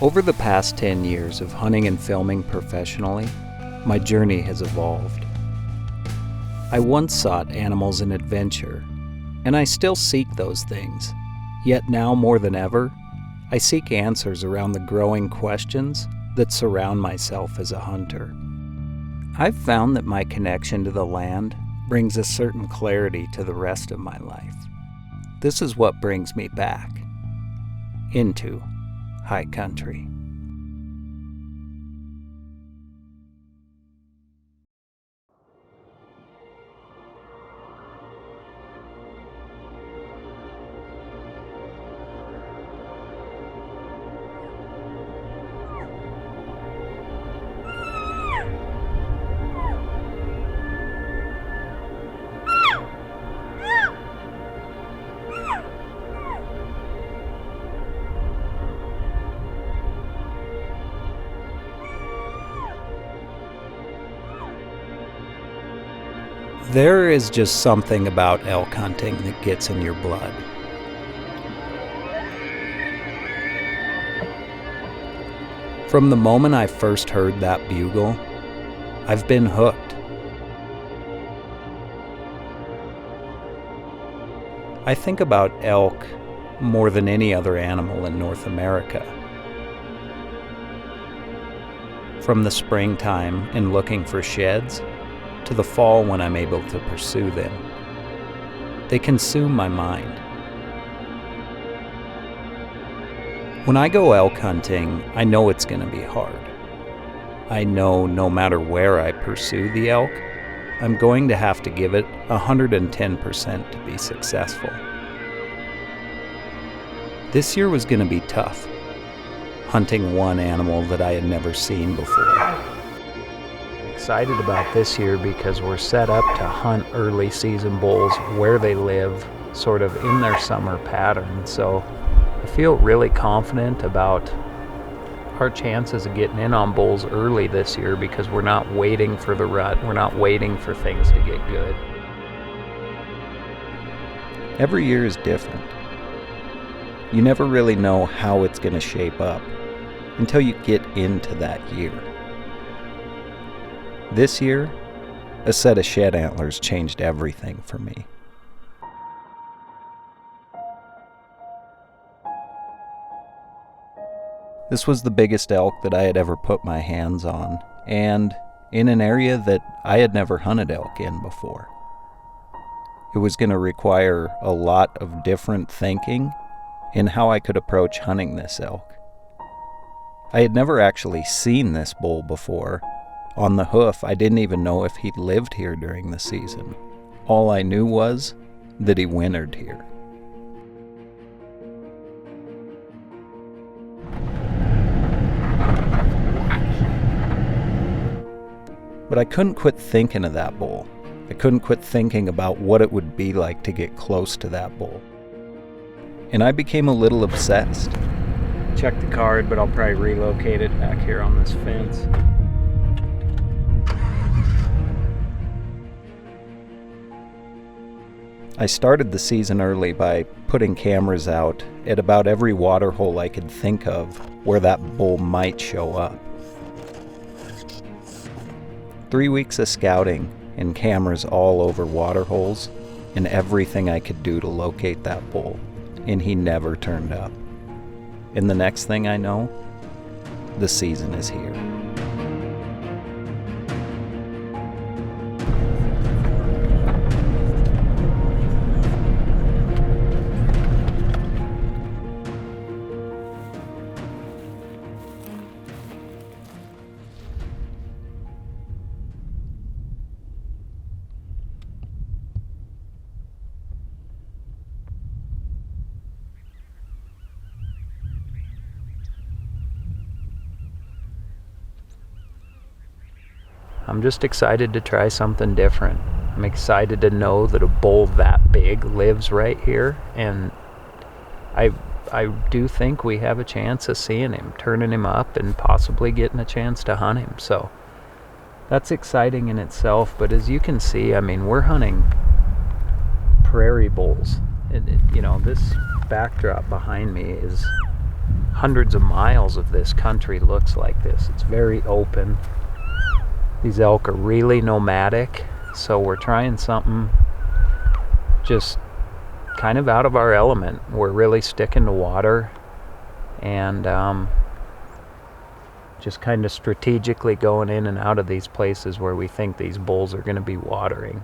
Over the past 10 years of hunting and filming professionally, my journey has evolved. I once sought animals and adventure, and I still seek those things. Yet now more than ever, I seek answers around the growing questions that surround myself as a hunter. I've found that my connection to the land brings a certain clarity to the rest of my life. This is what brings me back into high country. There is just something about elk hunting that gets in your blood. From the moment I first heard that bugle, I've been hooked. I think about elk more than any other animal in North America. From the springtime and looking for sheds, to the fall when I'm able to pursue them. They consume my mind. When I go elk hunting, I know it's going to be hard. I know no matter where I pursue the elk, I'm going to have to give it 110% to be successful. This year was going to be tough, hunting one animal that I had never seen before. Excited about this year because we're set up to hunt early season bulls where they live, sort of in their summer pattern. So I feel really confident about our chances of getting in on bulls early this year because we're not waiting for the rut. We're not waiting for things to get good. Every year is different. You never really know how it's going to shape up until you get into that year. This year, a set of shed antlers changed everything for me. This was the biggest elk that I had ever put my hands on, and in an area that I had never hunted elk in before. It was going to require a lot of different thinking in how I could approach hunting this elk. I had never actually seen this bull before. On the hoof, I didn't even know if he'd lived here during the season. All I knew was that he wintered here. But I couldn't quit thinking of that bull. I couldn't quit thinking about what it would be like to get close to that bull. And I became a little obsessed. Check the card, but I'll probably relocate it back here on this fence. I started the season early by putting cameras out at about every waterhole I could think of where that bull might show up. 3 weeks of scouting and cameras all over waterholes and everything I could do to locate that bull, and he never turned up. And the next thing I know, the season is here. I'm just excited to try something different. I'm excited to know that a bull that big lives right here, and I do think we have a chance of seeing him, turning him up, and possibly getting a chance to hunt him. So that's exciting in itself. But as you can see, I mean, we're hunting prairie bulls. This backdrop behind me is hundreds of miles of this country looks like this. It's very open. These elk are really nomadic, so we're trying something just kind of out of our element. We're really sticking to water and just kind of strategically going in and out of these places where we think these bulls are going to be watering.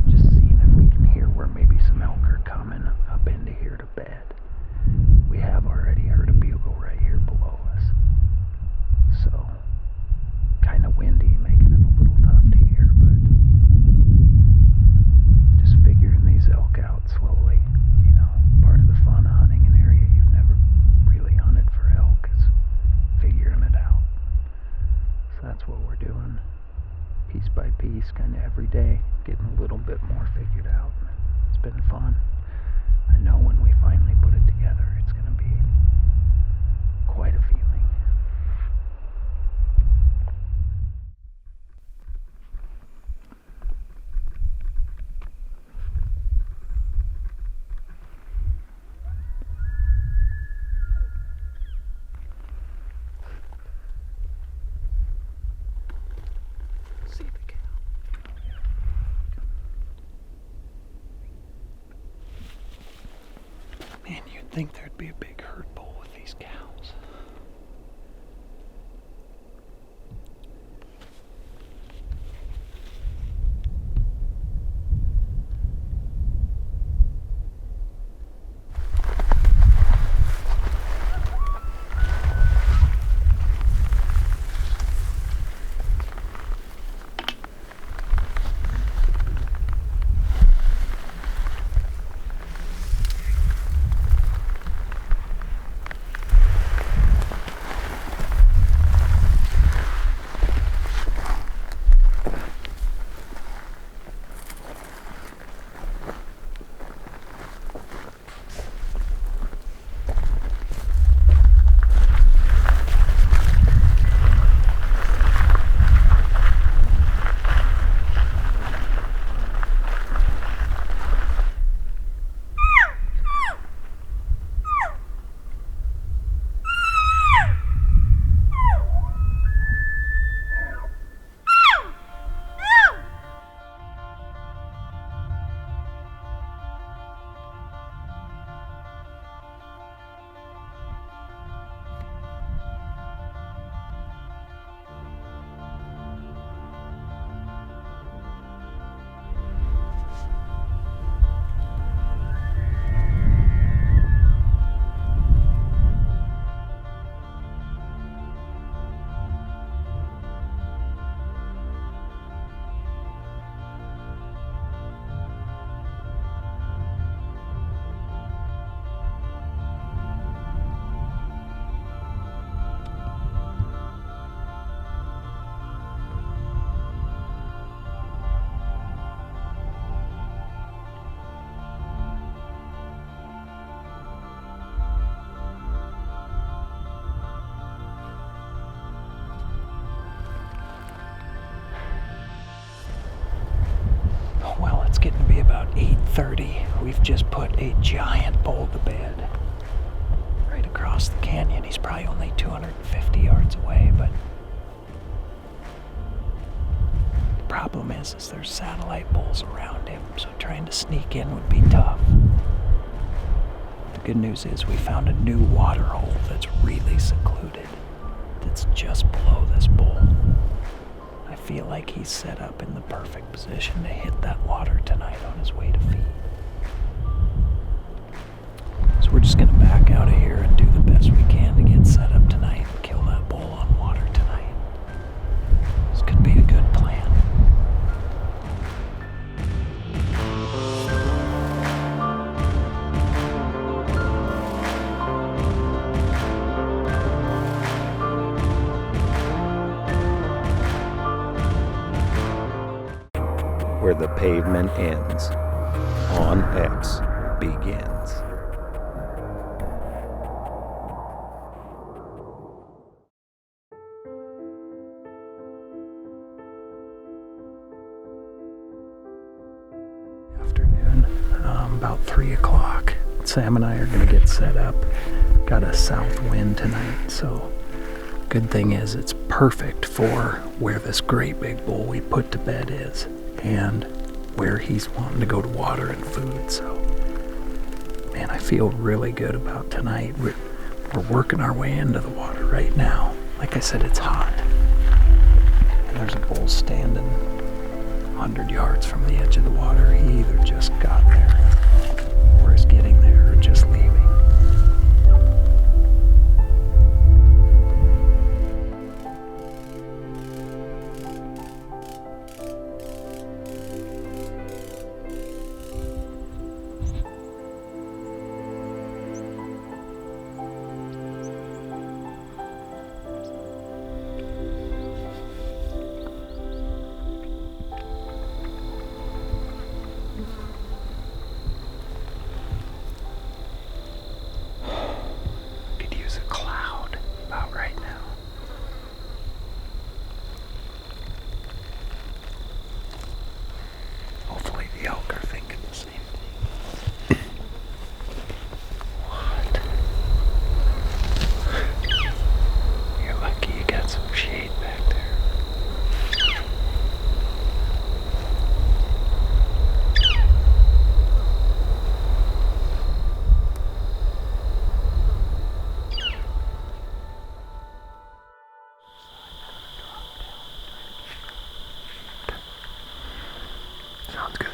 Just seeing if we can hear where maybe some elk are coming up into here to bed. We have already heard a bugle right here below us. So, kind of windy, making it a little tough to hear, but just figuring these elk out slowly. You know, part of the fun of hunting an area you've never really hunted for elk is figuring it out. So that's what we're doing, piece by piece, kind of every day, getting a little bit more figured out. It's been fun. I know when we finally put it together, it's going to be quite a feeling. See the cow. Man, you'd think there'd be a big herd bull with these cows. It's getting to be about 8:30. We've just put a giant bull to bed right across the canyon. He's probably only 250 yards away, but the problem is there's satellite bulls around him, so trying to sneak in would be tough. The good news is we found a new waterhole that's really secluded, that's just below this bull. I feel like he's set up in the perfect position to hit that water tonight on his way to feed. So we're just going to back out of here and do the best we can to get set up tonight and kill that bull on water tonight. This could be a good plan. Where the pavement ends, on X begins. about 3 o'clock. Sam and I are going to get set up. Got a south wind tonight, so good thing is it's perfect for where this great big bull we put to bed is and where he's wanting to go to water and food. So, man, I feel really good about tonight. We're working our way into the water right now. Like I said, it's hot. And there's a bull standing 100 yards from the edge of the water. He either just got there or is getting there or just leaving. Sounds good.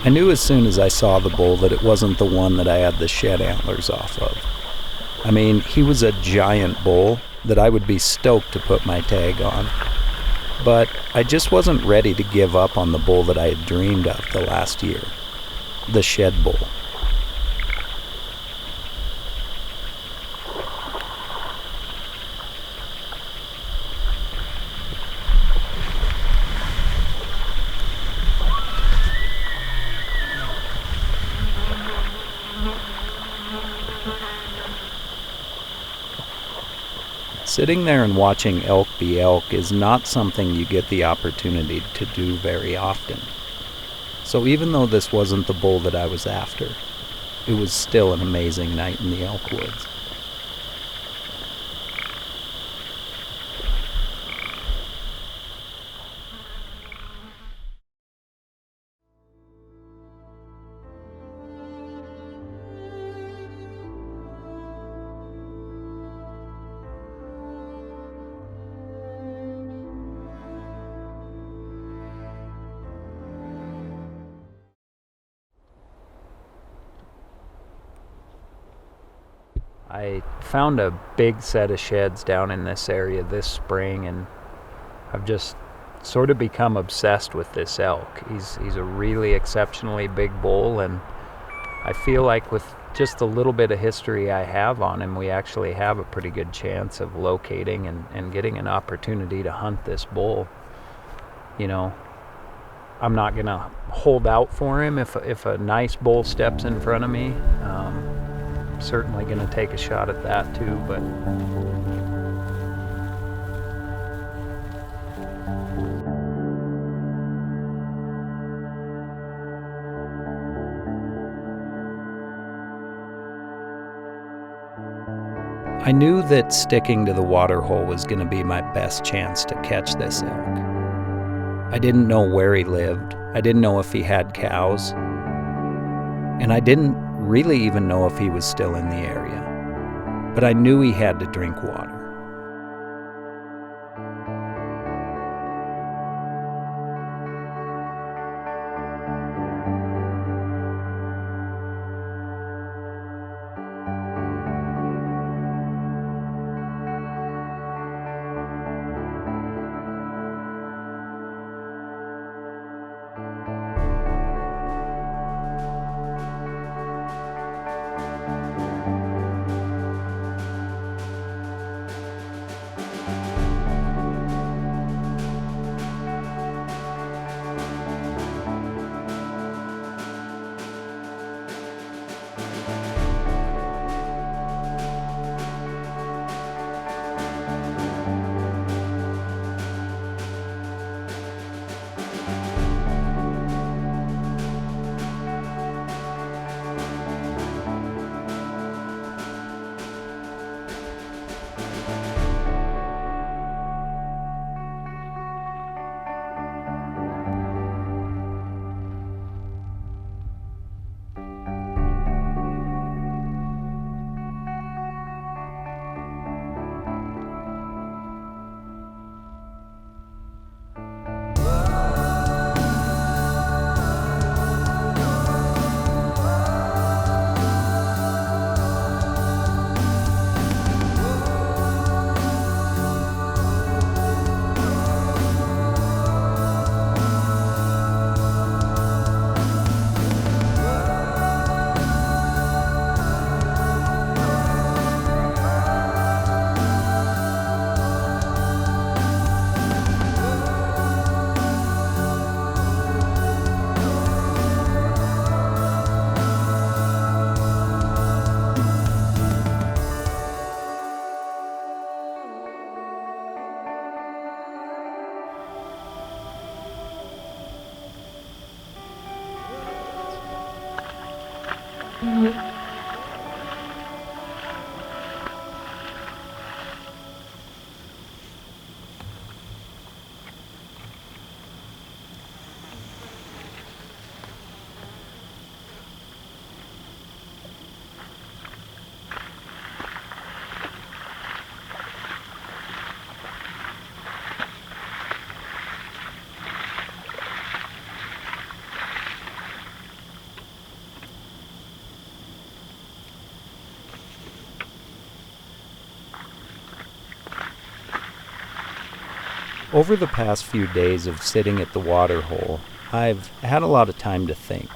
I knew as soon as I saw the bull that it wasn't the one that I had the shed antlers off of. I mean, he was a giant bull that I would be stoked to put my tag on. But I just wasn't ready to give up on the bull that I had dreamed of the last year, the shed bull. Sitting there and watching elk be elk is not something you get the opportunity to do very often. So even though this wasn't the bull that I was after, it was still an amazing night in the elk woods. I found a big set of sheds down in this area this spring, and I've just sort of become obsessed with this elk. He's a really exceptionally big bull, and I feel like with just the little bit of history I have on him, we actually have a pretty good chance of locating and getting an opportunity to hunt this bull. You know, I'm not going to hold out for him. If a nice bull steps in front of me, certainly going to take a shot at that too. But I knew that sticking to the waterhole was going to be my best chance to catch this elk. I didn't know where he lived. I didn't know if he had cows. And I didn't really even know if he was still in the area. But I knew he had to drink water. Over the past few days of sitting at the waterhole, I've had a lot of time to think.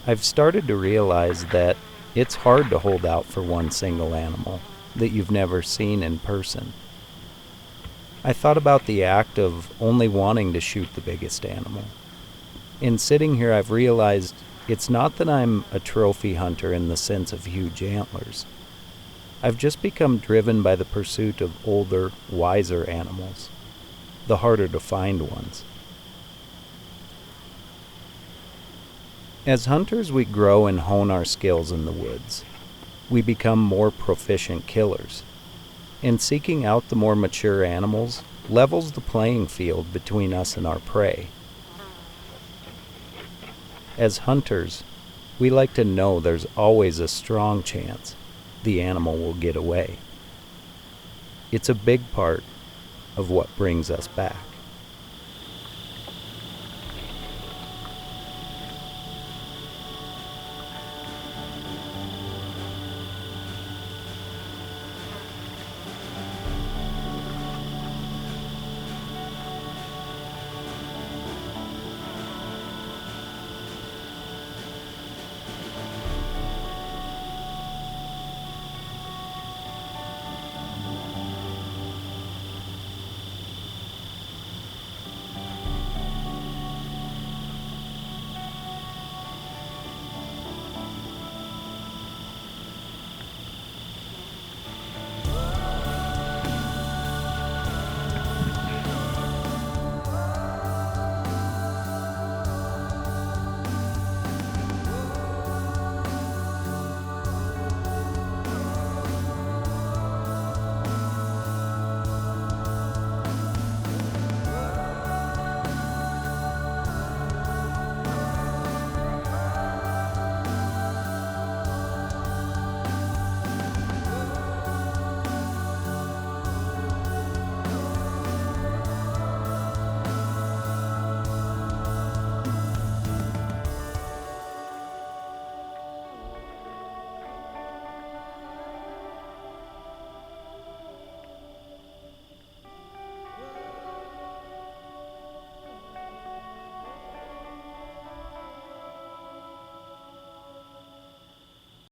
I've started to realize that it's hard to hold out for one single animal that you've never seen in person. I thought about the act of only wanting to shoot the biggest animal. In sitting here, I've realized it's not that I'm a trophy hunter in the sense of huge antlers. I've just become driven by the pursuit of older, wiser animals, the harder to find ones. As hunters, we grow and hone our skills in the woods. We become more proficient killers, and seeking out the more mature animals levels the playing field between us and our prey. As hunters, we like to know there's always a strong chance the animal will get away. It's a big part of what brings us back.